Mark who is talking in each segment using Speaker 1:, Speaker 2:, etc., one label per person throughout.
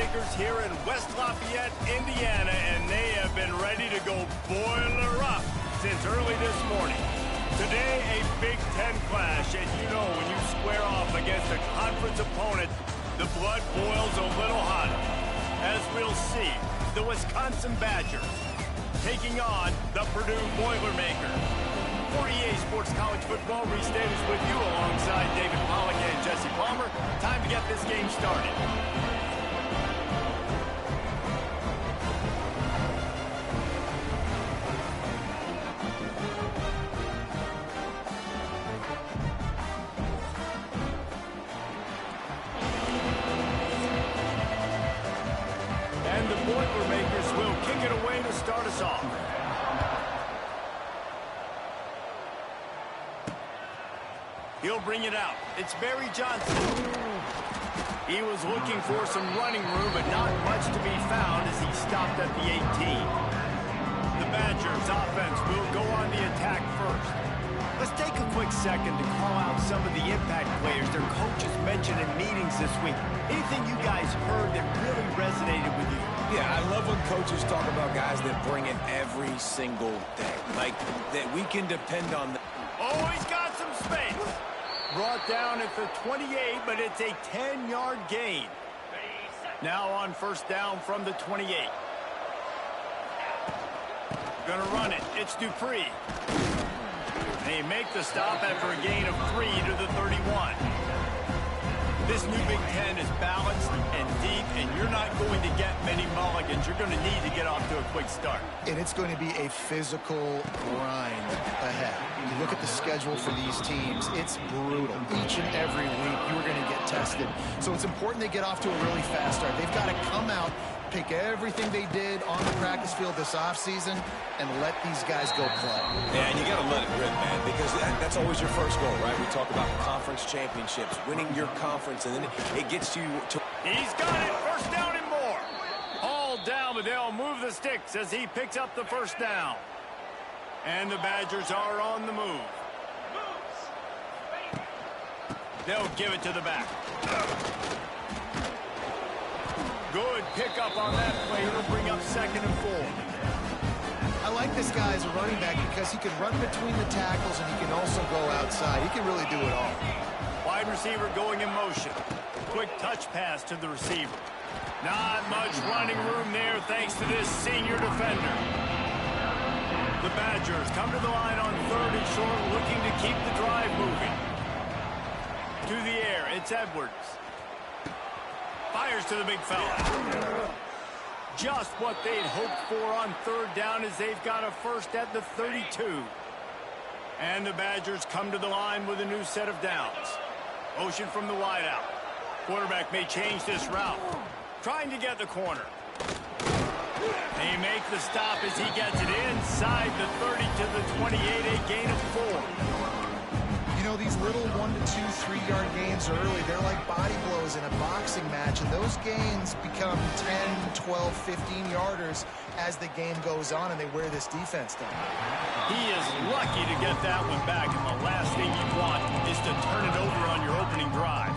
Speaker 1: Boilermakers here in West Lafayette, Indiana, and they have been ready to go boiler up since early this morning. Today, a Big Ten clash, and you know when you square off against a conference opponent, the blood boils a little hotter. As we'll see, the Wisconsin Badgers taking on the Purdue Boilermakers. For EA Sports College Football, Reese Davis with you alongside David Pollack and Jesse Palmer. Time to get this game started. And the Boilermakers will kick it away to start us off. He'll bring it out. It's Barry Johnson. He was looking for some running room, but not much to be found as he stopped at the 18. The Badgers offense will go on the attack first. Let's take a quick second to call out some of the impact players their coaches mentioned in meetings this week. Anything you guys heard that really resonated with you?
Speaker 2: Yeah, I love when coaches talk about guys that bring it every single day. Like, that we can depend on them.
Speaker 1: Oh, he's got some space. Brought down at the 28, but it's a 10-yard gain. Now on first down from the 28. Gonna run it. It's Dupree. They make the stop after a gain of 3 to the 31. This new Big Ten is balanced and deep, and you're not going to get many mulligans. You're going to need to get off to a quick start.
Speaker 3: And it's going to be a physical grind ahead. You look at the schedule for these teams, it's brutal. Each and every week, you're going to get tested. So it's important they get off to a really fast start. They've got to come out, pick everything they did on the practice field this offseason, and let these guys go play.
Speaker 2: Yeah, and you got to let it rip, man, because that's always your first goal, right? We talk about conference championships, winning your conference, and then it gets you to...
Speaker 1: He's got it. First down and more. All down, but they'll move the sticks as he picks up the first down. And the Badgers are on the move. They'll give it to the back. Good pickup on that play. It'll bring up 2nd and 4.
Speaker 3: I like this guy as a running back because he can run between the tackles and he can also go outside. He can really do it all.
Speaker 1: Wide receiver going in motion. Quick touch pass to the receiver. Not much running room there thanks to this senior defender. The Badgers come to the line on 3rd and short, looking to keep the drive moving. To the air, it's Edwards. Fires to the big fella. Just what they'd hoped for on 3rd down as they've got a first at the 32. And the Badgers come to the line with a new set of downs. Motion from the wideout. Quarterback may change this route. Trying to get the corner. They make the stop as he gets it inside the 30 to the 28, a gain of 4.
Speaker 3: You know, these little 1 to 2, 3-yard gains early, they're like body blows in a boxing match, and those gains become 10, 12, 15-yarders as the game goes on, and they wear this defense down.
Speaker 1: He is lucky to get that one back, and the last thing you want is to turn it over on your opening drive.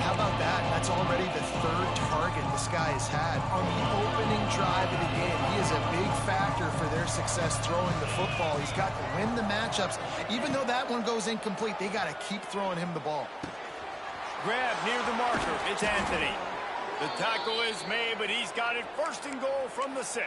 Speaker 3: How about that? That's already the 3rd target this guy has had on the opening drive of the game. He is a big factor for their success throwing the football. He's got to win the matchups. Even though that one goes incomplete, they got to keep throwing him the ball.
Speaker 1: Grab near the marker. It's Anthony. The tackle is made, but he's got it 1st and goal from the 6.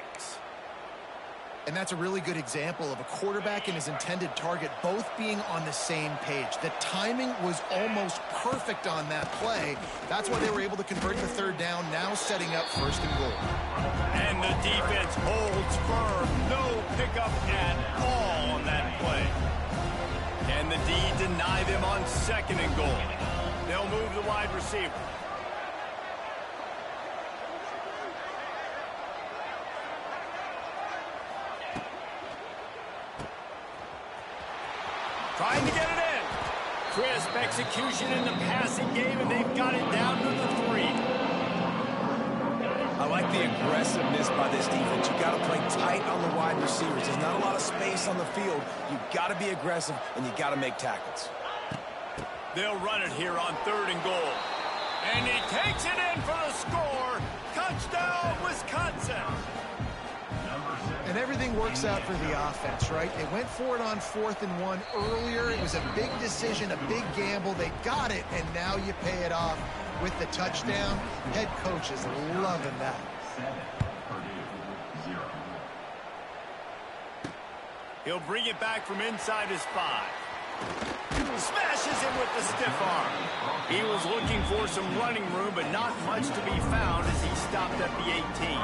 Speaker 3: And that's a really good example of a quarterback and his intended target both being on the same page. The timing was almost perfect on that play. That's why they were able to convert the 3rd down, now setting up 1st and goal.
Speaker 1: And the defense holds firm. No pickup at all on that play. Can the D deny them on 2nd and goal? They'll move the wide receiver. Trying to get it in. Crisp execution in the passing game, and they've got it down to the 3.
Speaker 2: I like the aggressiveness by this defense. You got to play tight on the wide receivers. There's not a lot of space on the field. You got to be aggressive, and you got to make tackles.
Speaker 1: They'll run it here on 3rd and goal. And he takes it in for the score. Cut
Speaker 3: works out for the offense, right? They went for it on 4th and 1 earlier. It was a big decision, a big gamble. They got it, and now you pay it off with the touchdown. Head coach is loving that.
Speaker 1: He'll bring it back from inside his 5. Smashes him with the stiff arm. He was looking for some running room, but not much to be found as he stopped at the 18.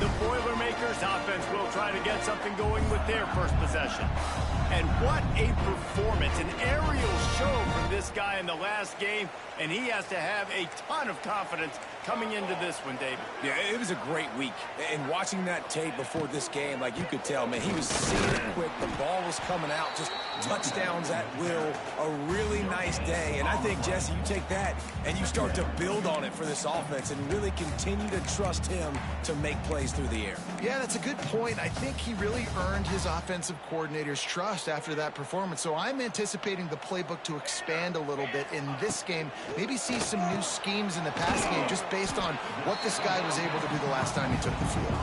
Speaker 1: The Boilermakers offense will try to get something going with their first possession. And what a performance, an aerial show from this guy in the last game, and he has to have a ton of confidence coming into this one, David.
Speaker 2: Yeah, it was a great week. And watching that tape before this game, like you could tell, man, he was seeing it quick. The ball was coming out, just touchdowns at will. A really nice day. And I think, Jesse, you take that and you start to build on it for this offense and really continue to trust him to make plays through the air.
Speaker 3: Yeah, that's a good point. I think he really earned his offensive coordinator's trust after that performance. So I'm anticipating the playbook to expand a little bit in this game. Maybe see some new schemes in the passing game just based on what this guy was able to do the last time he took the field.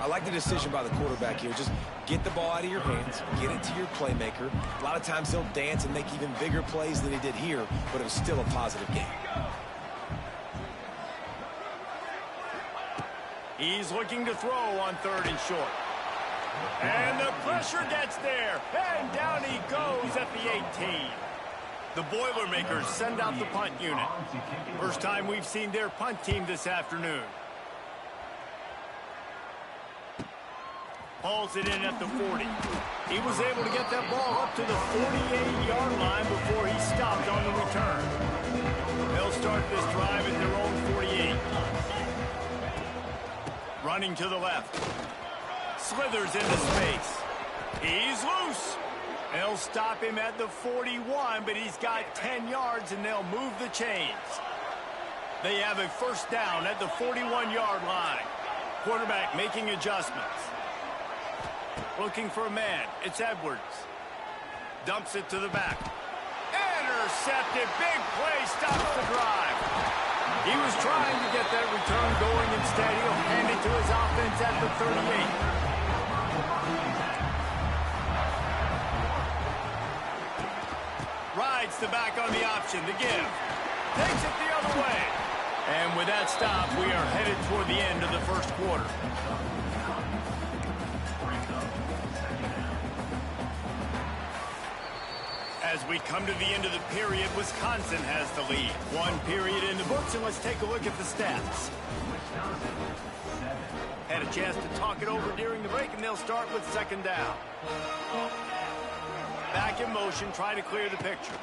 Speaker 2: I like the decision by the quarterback here. Just get the ball out of your hands, get it to your playmaker. A lot of times he'll dance and make even bigger plays than he did here, but it was still a positive game.
Speaker 1: He's looking to throw on 3rd and short. And the pressure gets there. And down he goes at the 18. The Boilermakers send out the punt unit. First time we've seen their punt team this afternoon. Hauls it in at the 40. He was able to get that ball up to the 48-yard line before he stopped on the return. They'll start this drive at their own 48. Running to the left. Slithers into space. He's loose. They'll stop him at the 41, but he's got 10 yards, and they'll move the chains. They have a first down at the 41-yard line. Quarterback making adjustments. Looking for a man. It's Edwards. Dumps it to the back. Intercepted. Big play. Stops the drive. He was trying to get that return going. Instead, he'll hand it to his offense at the 38. Rides the back on the option to give. Takes it the other way. And with that stop, we are headed toward the end of the first quarter. As we come to the end of the period, Wisconsin has the lead. 1 period in the books, and let's take a look at the stats. Had a chance to talk it over during the break, and they'll start with 2nd down. Back in motion, try to clear the picture.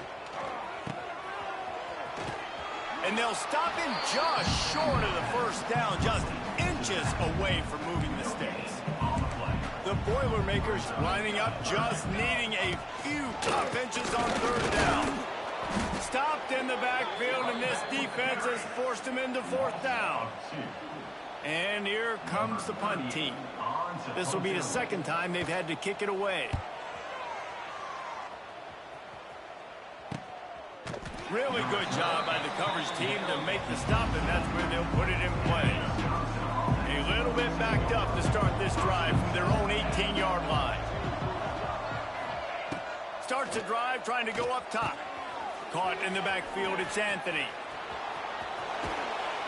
Speaker 1: And they'll stop him just short of the first down, just inches away from moving the sticks. The Boilermakers lining up, just needing a few top inches on 3rd down. Stopped in the backfield, and this defense has forced him into 4th down. And here comes the punt team. This will be the 2nd time they've had to kick it away. Really good job by the coverage team to make the stop, and that's where they'll put it in play. A little bit backed up to start this drive from their own 18-yard line. Starts the drive trying to go up top. Caught in the backfield, it's Anthony.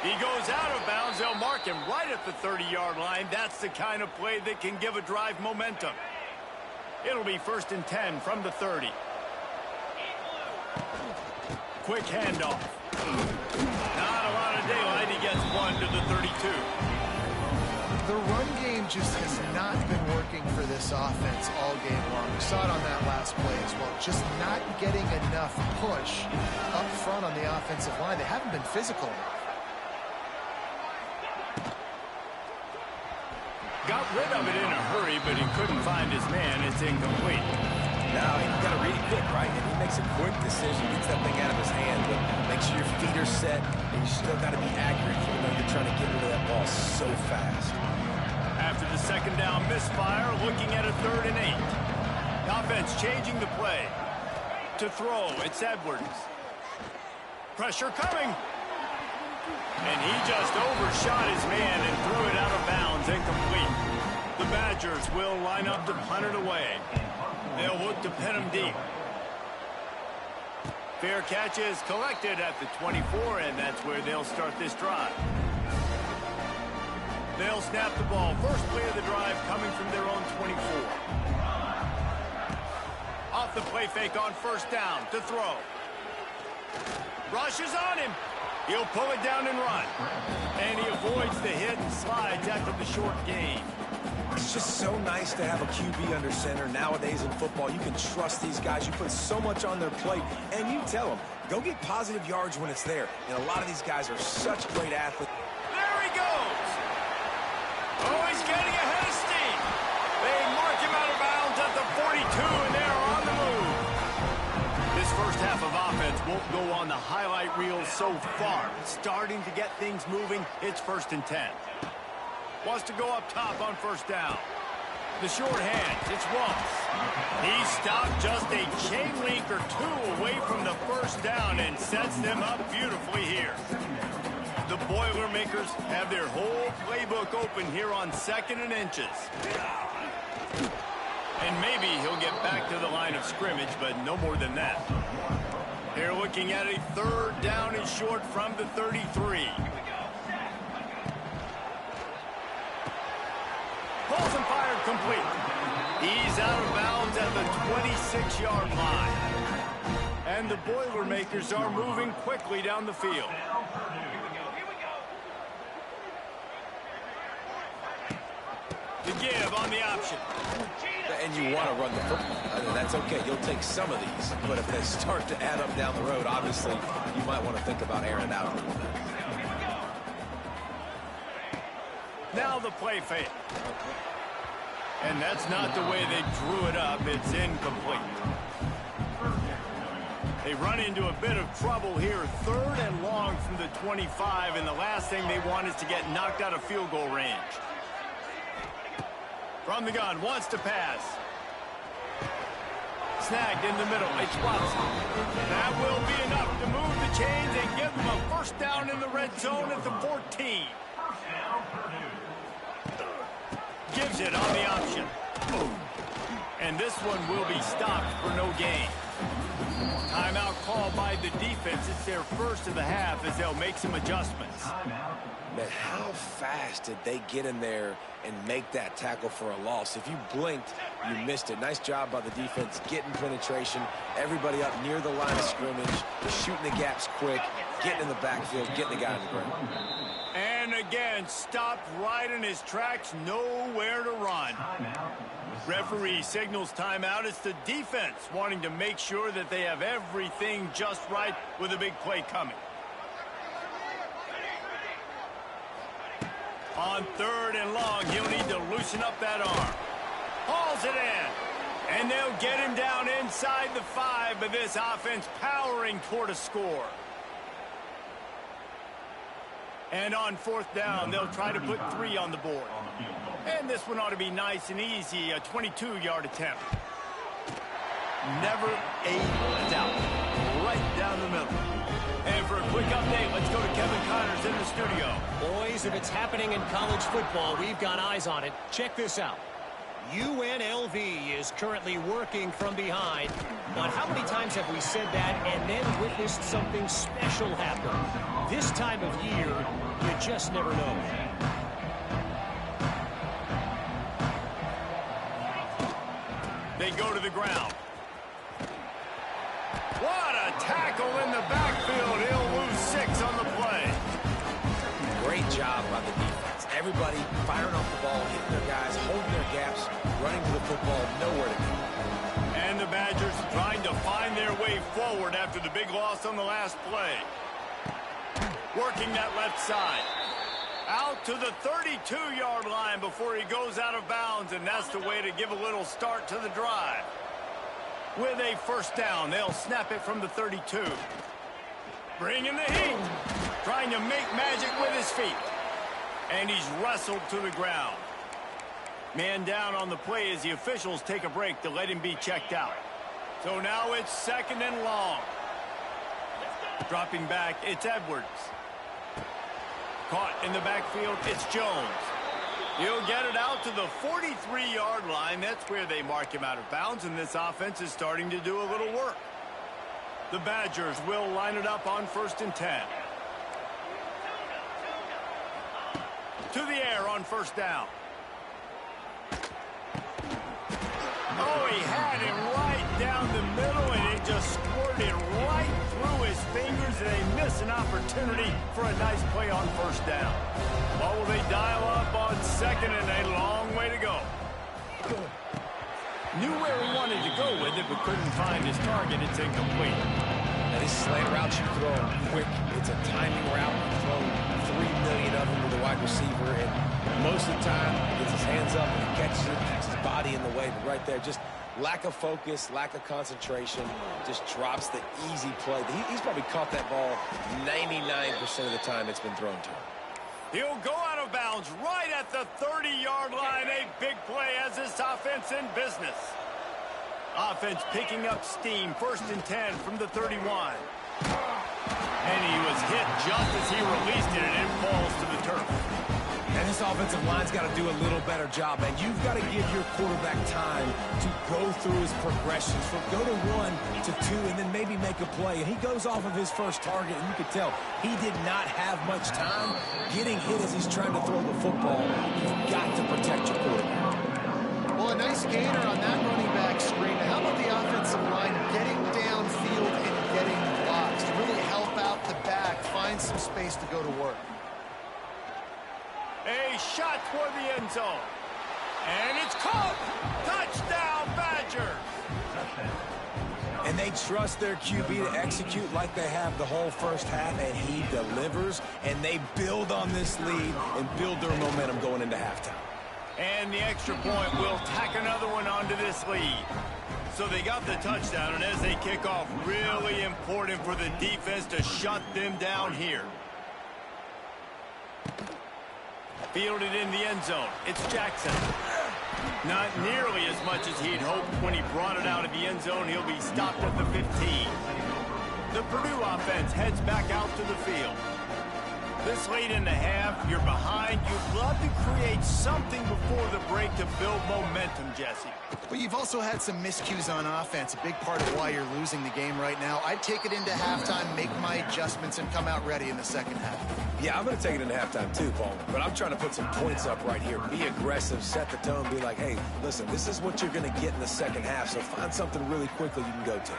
Speaker 1: He goes out of bounds. They'll mark him right at the 30-yard line. That's the kind of play that can give a drive momentum. It'll be 1st and 10 from the 30. Quick handoff. Not a lot of daylight. He gets 1 to the 32.
Speaker 3: The run game just has not been working for this offense all game long. We saw it on that last play as well. Just not getting enough push up front on the offensive line. They haven't been physical enough.
Speaker 1: Got rid of it in a hurry, but he couldn't find his man. It's incomplete.
Speaker 2: Now, you got to read it quick, right? And he makes a quick decision, gets that thing out of his hand, but make sure your feet are set, and you still got to be accurate, even though you're trying to get rid of that ball so fast.
Speaker 1: After the 2nd down misfire, looking at a 3rd and 8. The offense changing the play. To throw, it's Edwards. Pressure coming. And he just overshot his man and threw it out of bounds, incomplete. The Badgers will line up to punt it away. They'll look to pin them deep. Fair catch is collected at the 24, and that's where they'll start this drive. They'll snap the ball. First play of the drive coming from their own 24. Off the play fake on first down to throw. Rushes on him. He'll pull it down and run. And he avoids the hit and slides after the short gain.
Speaker 2: It's just so nice to have a QB under center. Nowadays in football, you can trust these guys. You put so much on their plate, and you tell them, go get positive yards when it's there. And a lot of these guys are such great athletes.
Speaker 1: There he goes. Oh, he's getting ahead of steam. They mark him out of bounds at the 42, and they're on the move. This first half of offense won't go on the highlight reel so far. Starting to get things moving. It's 1st and 10. Wants to go up top on first down. The short hands, it's Ross. He stopped just a chain link or two away from the first down and sets them up beautifully here. The Boilermakers have their whole playbook open here on 2nd and inches. And maybe he'll get back to the line of scrimmage, but no more than that. They're looking at a 3rd down and short from the 33. Pulls and fired complete. He's out of bounds at the 26-yard line. And the Boilermakers are moving quickly down the field. The give on the option.
Speaker 2: And you want to run the football. I mean, that's okay. You'll take some of these. But if they start to add up down the road, obviously, you might want to think about airing it out a little bit.
Speaker 1: Now the play fake. And that's not the way they drew it up. It's incomplete. They run into a bit of trouble here. 3rd and long from the 25, and the last thing they want is to get knocked out of field goal range. From the gun, wants to pass. Snagged in the middle. It's Watson. That will be enough to move the chains and give them a 1st down in the red zone at the 14. Gives it on the option. And this one will be stopped for no gain. Timeout called by the defense. It's their first of the half as they'll make some adjustments.
Speaker 2: Man, how fast did they get in there and make that tackle for a loss? If you blinked, you missed it. Nice job by the defense getting penetration. Everybody up near the line of scrimmage, shooting the gaps quick, getting in the backfield, getting the guy on the ground.
Speaker 1: And again, stopped right in his tracks, nowhere to run. Referee signals timeout. It's the defense wanting to make sure that they have everything just right with a big play coming. On 3rd and long, he'll need to loosen up that arm. Hauls it in. And they'll get him down inside the 5, but this offense powering toward a score. And on 4th down, they'll try to put 3 on the board. And this one ought to be nice and easy, a 22-yard attempt. Never a doubt. Right down the middle. And for a quick update, let's go to Kevin Connors in the studio.
Speaker 4: Boys, if it's happening in college football, we've got eyes on it. Check this out. UNLV is currently working from behind. But how many times have we said that and then witnessed something special happen? This time of year, you just never know.
Speaker 1: They go to the ground. What a tackle in the backfield. He'll lose 6 on the play.
Speaker 2: Great job by the defense. Everybody firing off the ball, hitting their guys, holding their gaps, running to the football, nowhere to go.
Speaker 1: And the Badgers trying to find their way forward after the big loss on the last play. Working that left side. Out to the 32-yard line before he goes out of bounds, and that's the way to give a little start to the drive. With a 1st down, they'll snap it from the 32. Bringing the heat. Trying to make magic with his feet. And he's wrestled to the ground. Man down on the play as the officials take a break to let him be checked out. So now it's 2nd and long. Dropping back, it's Edwards. Caught in the backfield, it's Jones. He'll get it out to the 43-yard line. That's where they mark him out of bounds, and this offense is starting to do a little work. The Badgers will line it up on 1st and 10. To the air on 1st down. Oh, he had it right down the middle, and it just squirted right through his fingers, and they miss an opportunity for a nice play on 1st down. What will they dial up on 2nd, and a long way to go? Knew where he wanted to go with it, but couldn't find his target. It's incomplete.
Speaker 2: Now, this slant route you throw quick. It's a timing route. You throw 3 million of them to the wide receiver, and most of the time, he gets his hands up and he catches it, keeps his body in the way. But right there, just lack of focus, lack of concentration, just drops the easy play. He's probably caught that ball 99% of the time it's been thrown to him.
Speaker 1: He'll go out of bounds right at the 30-yard line. A big play as this offense in business. Offense picking up steam. 1st and 10 from the 31. And he was hit just as he released it, and it falls to the turf.
Speaker 2: And this offensive line's got to do a little better job, man. You've got to give your quarterback time to go through his progressions from go to 1 to 2 and then maybe make a play. And he goes off of his first target, and you could tell he did not have much time getting hit as he's trying to throw the football. You've got to protect your quarterback.
Speaker 3: Well, a nice gainer on that running back screen. How about the offensive line getting downfield and getting blocks to really help out the back, find some space to go to work?
Speaker 1: A shot toward the end zone. And it's caught. Touchdown, Badgers.
Speaker 2: And they trust their QB to execute like they have the whole first half, and he delivers, and they build on this lead and build their momentum going into halftime.
Speaker 1: And the extra point will tack another one onto this lead. So they got the touchdown, and as they kick off, really important for the defense to shut them down here. Fielded in the end zone. It's Jackson. Not nearly as much as he'd hoped when he brought it out of the end zone. He'll be stopped at the 15. The Purdue offense heads back out to the field. This late in the half, you're behind. You'd love to create something before the break to build momentum, Jesse.
Speaker 3: But you've also had some miscues on offense, a big part of why you're losing the game right now. I'd take it into halftime, make my adjustments, and come out ready in the second half.
Speaker 2: Yeah, I'm going to take it into halftime too, Paul. But I'm trying to put some points up right here. Be aggressive, set the tone, be like, hey, listen, this is what you're going to get in the second half, so find something really quickly you can go to.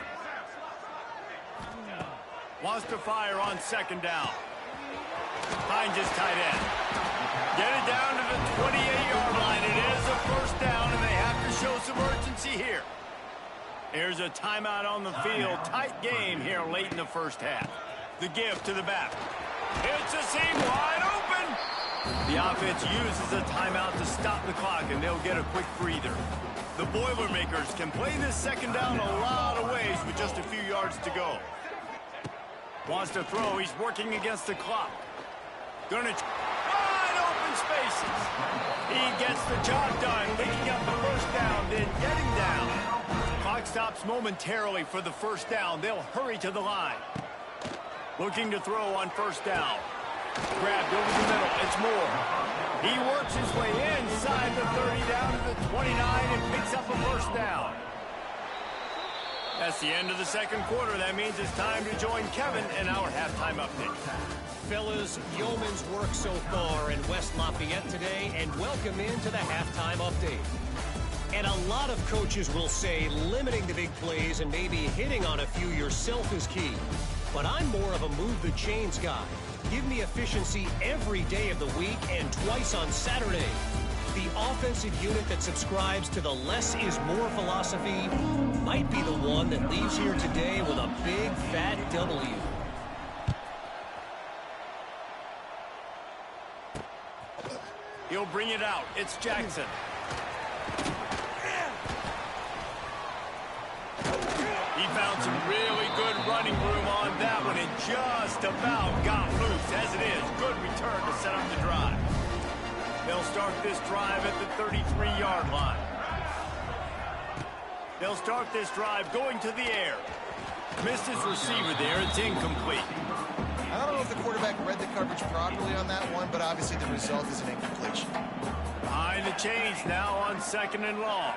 Speaker 1: Wants to fire on 2nd down. Finds his tight end. Get it down to the 28-yard line. It is a 1st down, and they have to show some urgency here. Here's a timeout on the field. Tight game here late in the first half. The give to the back. It's a seam wide open. The offense uses a timeout to stop the clock, and they'll get a quick breather. The Boilermakers can play this 2nd down a lot of ways with just a few yards to go. Wants to throw. He's working against the clock. Gonna wide open spaces. He gets the job done, picking up the 1st down, then getting down. Clock stops momentarily for the 1st down. They'll hurry to the line. Looking to throw on 1st down. Grabbed over the middle. It's Moore. He works his way inside the 30 down to the 29 and picks up a 1st down. That's the end of the second quarter. That means it's time to join Kevin in our halftime update.
Speaker 4: Fellas, yeoman's work so far in West Lafayette today, and welcome into the halftime update. And a lot of coaches will say limiting the big plays and maybe hitting on a few yourself is key. But I'm more of a move the chains guy. Give me efficiency every day of the week and twice on Saturday. The offensive unit that subscribes to the less is more philosophy might be the one that leaves here today with a big fat W.
Speaker 1: He'll bring it out. It's Jackson. He found some really good running room on that one and just about got loose. As it is, good return to set up the drive. They'll start this drive at the 33-yard line. They'll start this drive going to the air. Missed his receiver there. It's incomplete.
Speaker 2: I don't know if
Speaker 3: the quarterback read the coverage properly on that one, but obviously the result is an incompletion.
Speaker 1: Behind the chains now on 2nd and long.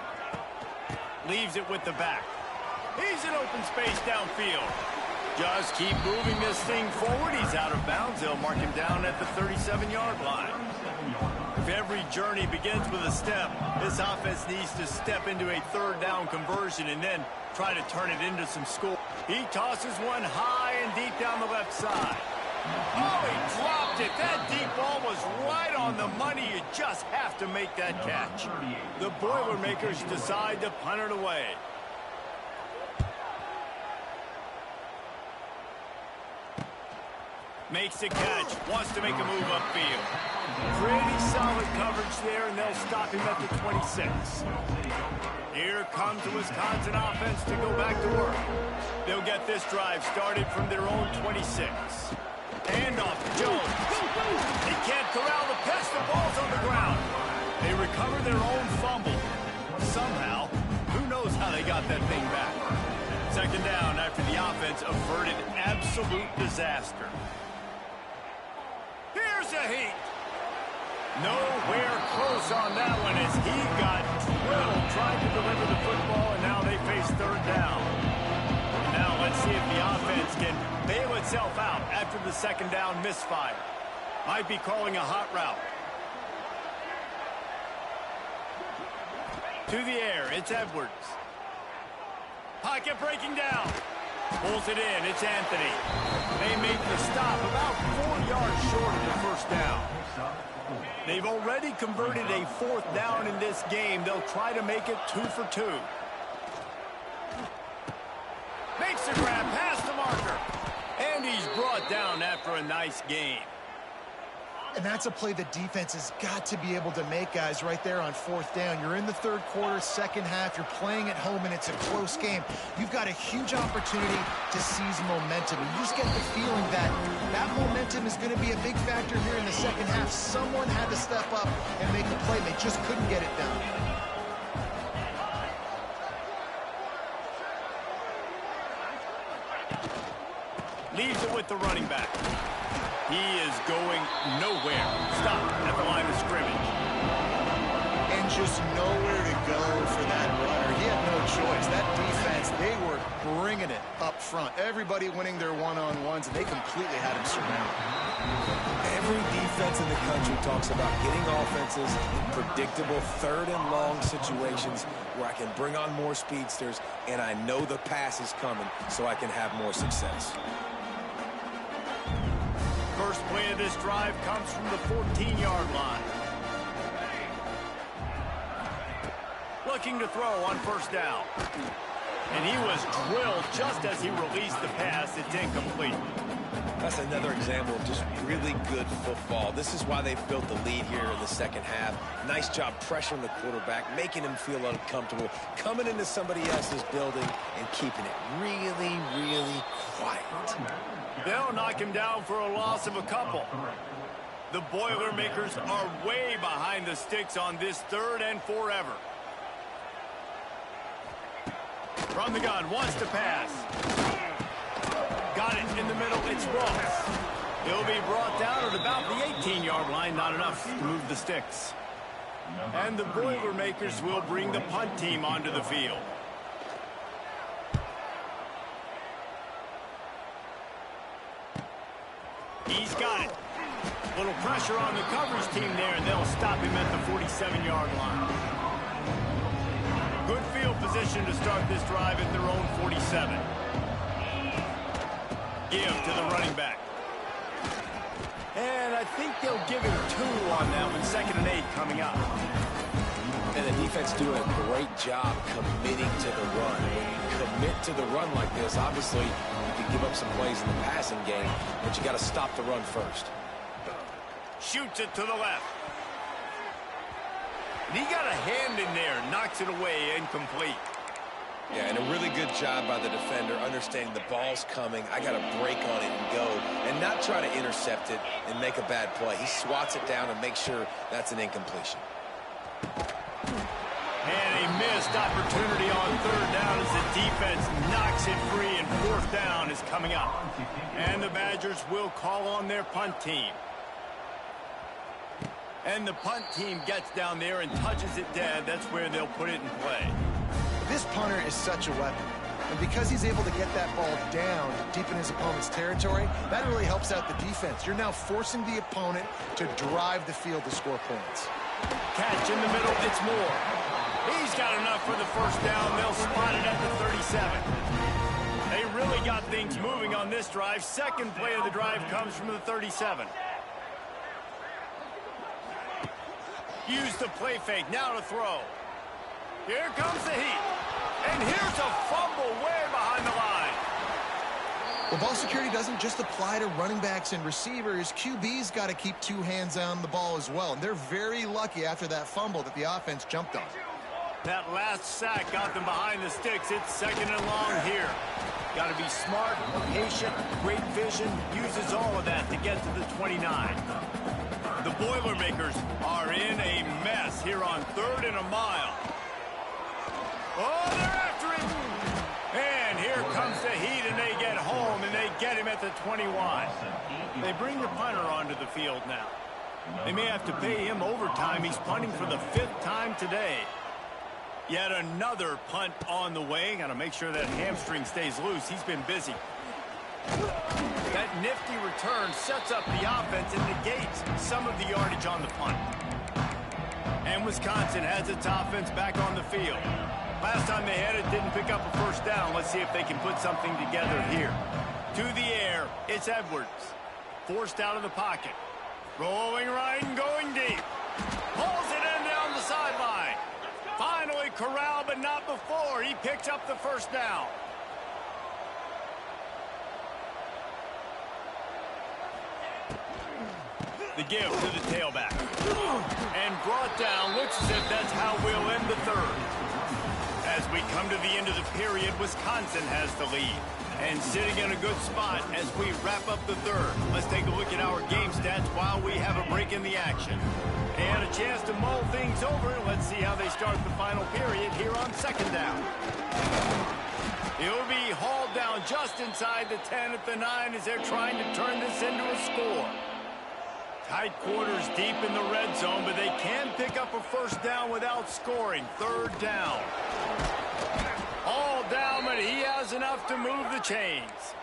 Speaker 1: Leaves it with the back. He's in open space downfield. Just keep moving this thing forward. He's out of bounds. They'll mark him down at the 37-yard line. If every journey begins with a step, this offense needs to step into a 3rd down conversion and then try to turn it into some score. He tosses one high and deep down the left side. Oh, he dropped it. That deep ball was right on the money. You just have to make that catch. The Boilermakers decide to punt it away. Makes the catch. Wants to make a move upfield. Pretty solid coverage there, and they'll stop him at the 26. Here comes the Wisconsin offense to go back to work. They'll get this drive started from their own 26. Handoff to Jones. He can't corral the pitch. The ball's on the ground. They recover their own fumble. Somehow, who knows how they got that thing back. 2nd down after the offense averted absolute disaster. Here's a heat. Nowhere close on that one as he got drilled trying to deliver the football, and now they face 3rd down. And now let's see if the offense can bail itself out after the 2nd down misfire. Might be calling a hot route. To the air, it's Edwards. Pocket breaking down. Pulls it in, it's Anthony. They make the stop about 4 yards short of the 1st down. They've already converted a 4th down in this game. They'll try to make it 2 for 2. Makes the grab past the marker. And he's brought down after a nice gain.
Speaker 3: And that's a play the defense has got to be able to make, guys, right there on 4th down. You're in the 3rd quarter, 2nd half. You're playing at home, and it's a close game. You've got a huge opportunity to seize momentum. And you just get the feeling that that momentum is going to be a big factor here in the 2nd half. Someone had to step up and make a play. They just couldn't get it done.
Speaker 1: Leaves it with the running back. He is going nowhere. Stop at the line of scrimmage.
Speaker 3: And just nowhere to go for that runner. He had no choice. That defense, they were bringing it up front. Everybody winning their one-on-ones, and they completely had him surrounded.
Speaker 2: Every defense in the country talks about getting offenses in predictable 3rd and long situations where I can bring on more speedsters, and I know the pass is coming, so I can have more success.
Speaker 1: First play of this drive comes from the 14-yard line. Looking to throw on 1st down. And he was drilled just as he released the pass. It's incomplete.
Speaker 2: That's another example of just really good football. This is why they've built the lead here in the 2nd half. Nice job pressuring the quarterback, making him feel uncomfortable, coming into somebody else's building and keeping it really, really quiet.
Speaker 1: They'll knock him down for a loss of a couple. The Boilermakers are way behind the sticks on this 3rd and forever. From the gun, wants to pass. Got it in the middle, it's Ross. He'll be brought down at about the 18-yard line, not enough to move the sticks. And the Boilermakers will bring the punt team onto the field. He's got it. Little pressure on the coverage team there, and they'll stop him at the 47-yard line. Good field position to start this drive at their own 47. Give to the running back. And I think they'll give him 2 on that one. 2nd and 8 coming up.
Speaker 2: And the defense doing a great job committing to the run. When you commit to the run like this, obviously you can give up some plays in the passing game, but you got to stop the run first.
Speaker 1: Shoots it to the left. And he got a hand in there, knocks it away, incomplete.
Speaker 2: Yeah, and a really good job by the defender, understanding the ball's coming. I got to break on it and go, and not try to intercept it and make a bad play. He swats it down and makes sure that's an incompletion.
Speaker 1: And a missed opportunity on third down as the defense knocks it free, and fourth down is coming up. And the Badgers will call on their punt team. And the punt team gets down there and touches it dead. That's where they'll put it in play.
Speaker 3: This punter is such a weapon. And because he's able to get that ball down deep in his opponent's territory, that really helps out the defense. You're now forcing the opponent to drive the field to score points.
Speaker 1: Catch in the middle, it's Moore. He's got enough for the first down. They'll spot it at the 37. They really got things moving on this drive. Second play of the drive comes from the 37. Use the play fake, now to throw. Here comes the heat. And here's a fumble way behind the line.
Speaker 3: Well, ball security doesn't just apply to running backs and receivers. QB's got to keep two hands on the ball as well. And they're very lucky after that fumble that the offense jumped on.
Speaker 1: That last sack got them behind the sticks. It's second and long here. Got to be smart, patient, great vision. Uses all of that to get to the 29. The Boilermakers are in a mess here on 3rd and a mile. Oh, they're after it. And here comes the heat, and they get home, and they get him at the 21. They bring the punter onto the field now. They may have to pay him overtime. He's punting for the 5th time today. Yet another punt on the way. Got to make sure that hamstring stays loose. He's been busy. That nifty return sets up the offense and negates some of the yardage on the punt. And Wisconsin has its offense back on the field. Last time they had it, didn't pick up a first down. Let's see if they can put something together here. To the air, it's Edwards. Forced out of the pocket. Rolling right and going deep. Pulls it in down the sideline. Finally corralled, but not before. He picks up the first down. The give to the tailback. And brought down. Looks as if that's how we'll end the third. As we come to the end of the period, Wisconsin has the lead. And sitting in a good spot as we wrap up the third. Let's take a look at our game stats while we have a break in the action. And a chance to mull things over. Let's see how they start the final period here on second down. He'll be hauled down just inside the 10 at the 9 as they're trying to turn this into a score. Tight quarters deep in the red zone, but they can pick up a first down without scoring. Third down. All down, but he has enough to move the chains.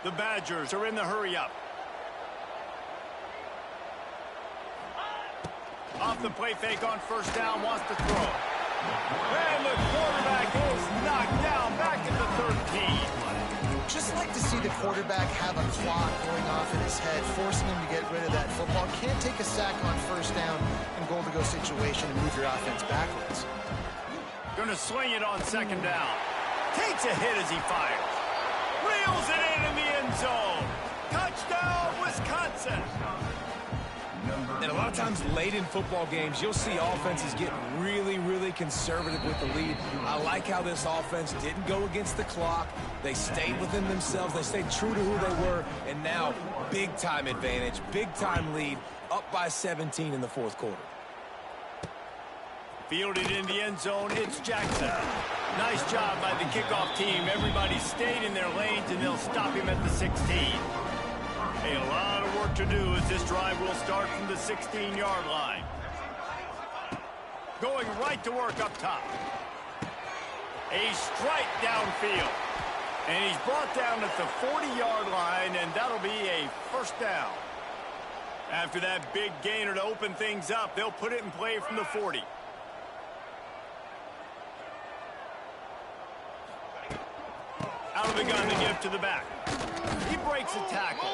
Speaker 1: The Badgers are in the hurry-up. Off the play fake on first down, wants to throw. And the quarterback is knocked down back at the 13.
Speaker 3: Just like to see the quarterback have a clock going off in his head, forcing him to get rid of that football. Can't take a sack on first down and goal-to-go situation and move your offense backwards.
Speaker 1: Going to swing it on second down. Takes a hit as he fires. Reels it in the end zone. Touchdown, Wisconsin.
Speaker 2: And a lot of times late in football games, you'll see offenses get really, really conservative with the lead. I like how this offense didn't go against the clock. They stayed within themselves. They stayed true to who they were. And now, big-time advantage, big-time lead, up by 17 in the fourth quarter.
Speaker 1: Fielded in the end zone, it's Jackson. Nice job by the kickoff team. Everybody stayed in their lanes, and they'll stop him at the 16. A lot of work to do as this drive will start from the 16-yard line. Going right to work up top. A strike downfield. And he's brought down at the 40-yard line, and that'll be a first down. After that big gainer to open things up, they'll put it in play from the 40. Out of the gun to give to the back. He breaks a tackle.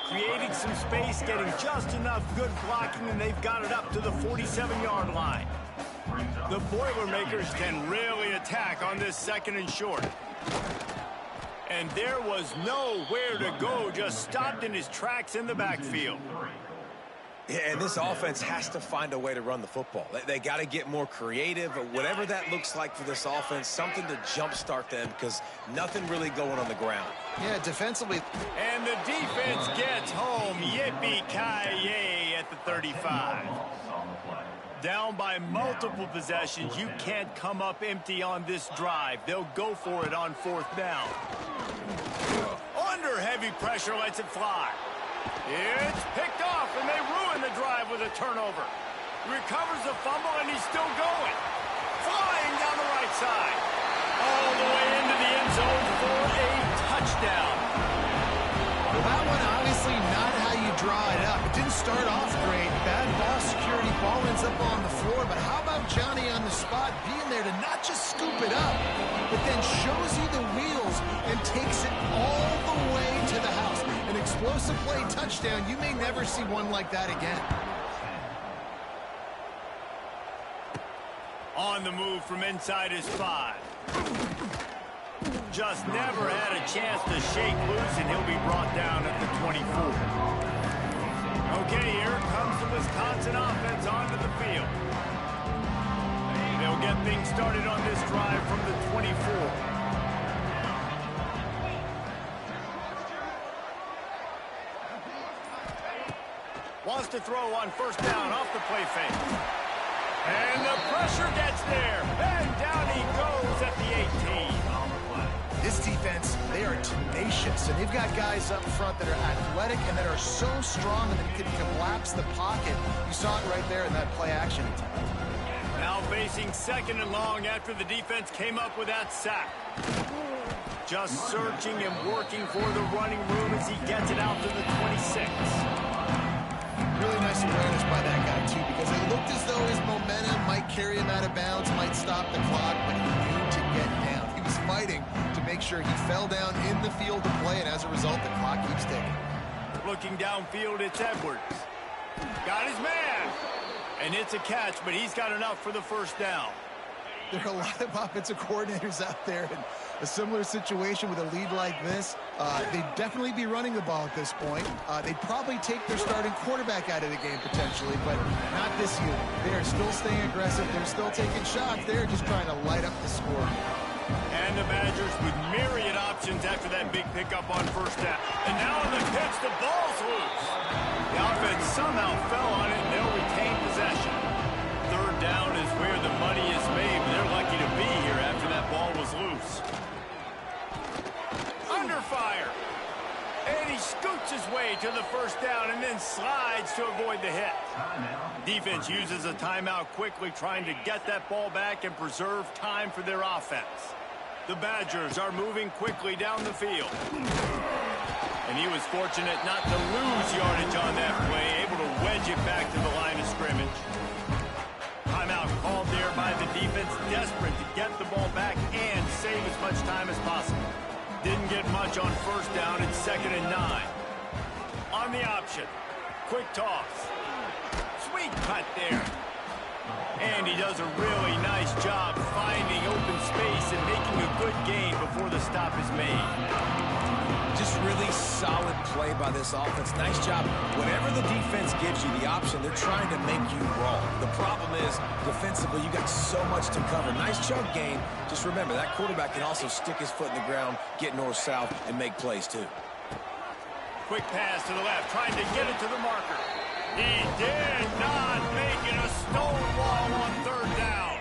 Speaker 1: Creating some space, getting just enough good blocking, and they've got it up to the 47-yard line. The Boilermakers can really attack on this second and short. And there was nowhere to go, just stopped in his tracks in the backfield.
Speaker 2: Yeah, and this offense has to find a way to run the football. They got to get more creative, whatever that looks like for this offense, something to jumpstart them because nothing really going on the ground.
Speaker 3: Yeah, defensively.
Speaker 1: And the defense gets home. Yippee-ki-yay at the 35. Down by multiple possessions, you can't come up empty on this drive. They'll go for it on 4th down. Under heavy pressure, lets it fly. It's picked off, and they ruin the drive with a turnover. Recovers the fumble, and he's still going. Flying down the right side. All the way into the end zone for a touchdown.
Speaker 3: Well, that one obviously not how you draw it up. It didn't start off great. Bad ball security. Ball ends up on the floor. But how about Johnny on the spot being there to not just scoop it up, but then shows you the wheels and takes it all the way to the house. An explosive play touchdown. You may never see one like that again.
Speaker 1: On the move from inside his 5. Just never had a chance to shake loose, and he'll be brought down at the 24. Okay, here comes the Wisconsin offense onto the field. They'll get things started on this drive from the 24. Wants to throw on 1st down off the play fake. And the pressure gets there. And down he goes at the 18.
Speaker 3: This defense, they are tenacious, and they've got guys up front that are athletic and that are so strong that they can collapse the pocket. You saw it right there in that play action.
Speaker 1: Now facing 2nd and long after the defense came up with that sack. Just searching and working for the running room as he gets it out to the 26.
Speaker 3: Really nice awareness by that guy, too, because it looked as though his momentum might carry him out of bounds, might stop the clock, but he knew to get down. He was fighting to make sure he fell down in the field to play, and as a result, the clock keeps ticking.
Speaker 1: Looking downfield, it's Edwards. Got his man. And it's a catch, but he's got enough for the 1st down.
Speaker 3: There are a lot of offensive coordinators out there in a similar situation with a lead like this. They'd definitely be running the ball at this point. They'd probably take their starting quarterback out of the game potentially, but not this unit. They are still staying aggressive. They're still taking shots. They're just trying to light up the score.
Speaker 1: And the Badgers with myriad options after that big pickup on 1st down. And now in the pitch, the ball's loose. The offense somehow fell on it, and they'll retain possession. 3rd down is where the money is made, but they're lucky to be here after that ball was loose. Under fire. And he scoots his way to the 1st down and then slides to avoid the hit. Defense uses a timeout quickly, trying to get that ball back and preserve time for their offense. The Badgers are moving quickly down the field. And he was fortunate not to lose yardage on that play, able to wedge it back to the line of scrimmage. Timeout called there by the defense, desperate to get the ball back and save as much time as possible. Didn't get much on 1st down. It's 2nd and 9. On the option. Quick toss. Sweet cut there. And he does a really nice job finding open space and making a good gain before the stop is made.
Speaker 2: Just really solid play by this offense. Nice job. Whenever the defense gives you the option, they're trying to make you wrong. The problem is, defensively, you got so much to cover. Nice chunk gain. Just remember, that quarterback can also stick his foot in the ground, get north-south, and make plays, too.
Speaker 1: Quick pass to the left, trying to get it to the marker. He did not make it a stonewall on 3rd down.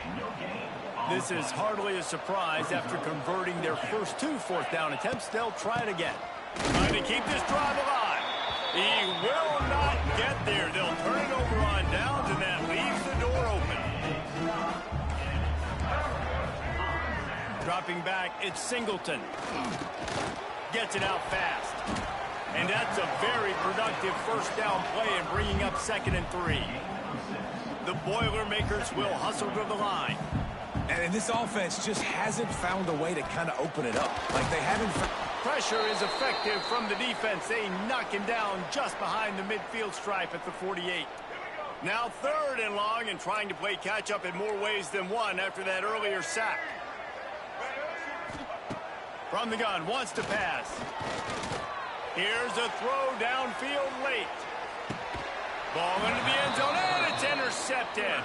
Speaker 1: This is hardly a surprise after converting their first 2 4th down attempts. They'll try it again. Trying to keep this drive alive. He will not get there. They'll turn it over on downs, and that leaves the door open. Dropping back, it's Singleton. Gets it out fast. And that's a very productive 1st down play and bringing up 2nd and 3. The Boilermakers will hustle to the line.
Speaker 2: And this offense just hasn't found a way to kind of open it up. Like they haven't.
Speaker 1: Pressure is effective from the defense. They knock him down just behind the midfield stripe at the 48. Now 3rd and long and trying to play catch-up in more ways than one after that earlier sack. From the gun, wants to pass. Here's a throw downfield late. Ball into the end zone, and it's intercepted.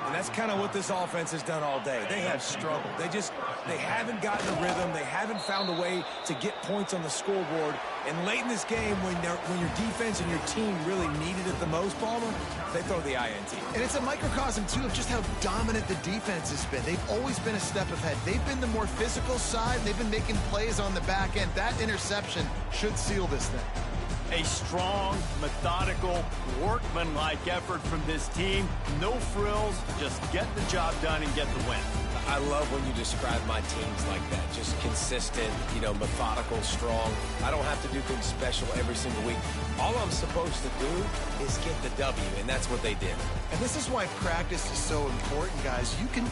Speaker 2: And that's kind of what this offense has done all day. They have struggled. They haven't gotten a rhythm. They haven't found a way to get points on the scoreboard. And late in this game, when your defense and your team really needed it the most, Palmer, they throw the INT.
Speaker 3: And it's a microcosm, too, of just how dominant the defense has been. They've always been a step ahead. They've been the more physical side. They've been making plays on the back end. That interception should seal this thing.
Speaker 1: A strong, methodical, workmanlike effort from this team. No frills, just get the job done and get the win.
Speaker 2: I love when you describe my teams like that. Just consistent, methodical, strong. I don't have to do things special every single week. All I'm supposed to do is get the W, and that's what they did.
Speaker 3: And this is why practice is so important, guys. You can